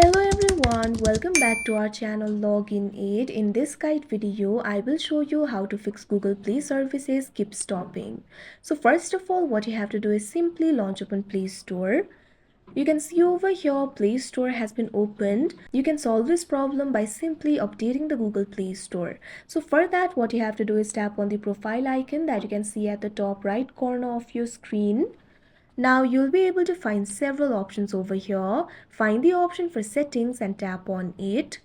Hello everyone, welcome back to our channel Login Aid. In this guide video, I will show you how to fix Google Play services keep stopping. So first of all, what you have to do is simply launch open Play Store. You can see over here Play Store has been opened. You can solve this problem by simply updating the Google Play Store. So for that, what you have to do is tap on the profile icon that you can see at the top right corner of your screen. Now you'll be able to find several options over here. Find the option for settings and tap on it.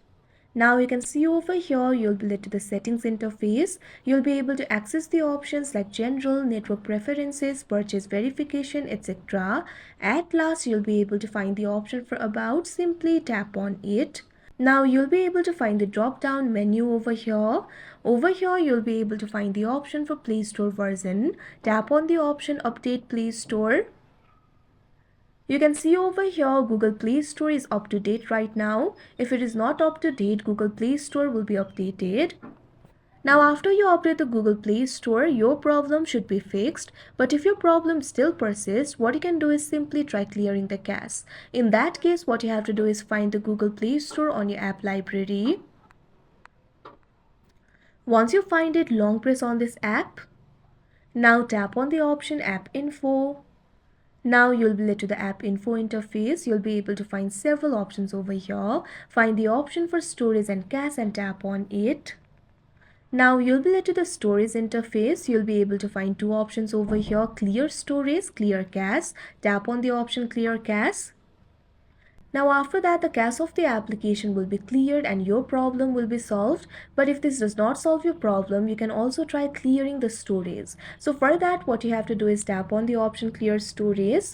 Now you can see over here you'll be led to the settings interface. You'll be able to access the options like general, network preferences, purchase verification, etc. At last you'll be able to find the option for about. Simply tap on it. Now you'll be able to find the drop down menu over here. Over here you'll be able to find the option for Play Store version. Tap on the option update Play Store. You can see over here Google Play Store is up to date right now. If it is not up to date, Google Play Store will be updated. Now after you update the Google Play Store, your problem should be fixed. But if your problem still persists, what you can do is simply try clearing the cache. In that case, what you have to do is find the Google Play Store on your app library. Once you find it, long press on this app. Now tap on the option App Info. Now you'll be led to the app info interface. You'll be able to find several options over here. Find the option for storage and cache and tap on it. Now you'll be led to the storage interface. You'll be able to find two options over here: clear storage, clear cache. Tap on the option clear cache. Now after that, the cache of the application will be cleared and your problem will be solved. But if this does not solve your problem, you can also try clearing the storage. So for that, what you have to do is tap on the option clear storage.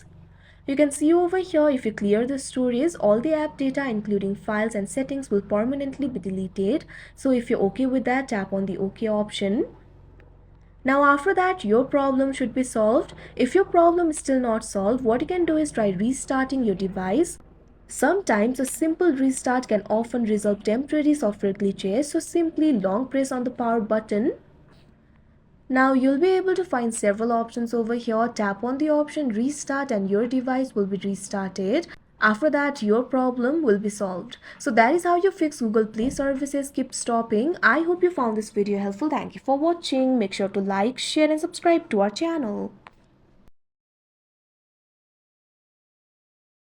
You can see over here, if you clear the storage, all the app data including files and settings will permanently be deleted. So if you're okay with that, tap on the OK option. Now after that, your problem should be solved. If your problem is still not solved, what you can do is try restarting your device. Sometimes a simple restart can often resolve temporary software glitches, so simply long press on the power button. Now you'll be able to find several options over here. Tap on the option restart and your device will be restarted. After that, your problem will be solved. So that is how you fix Google Play services keep stopping. I hope you found this video helpful. Thank you for watching. Make sure to like, share and subscribe to our channel.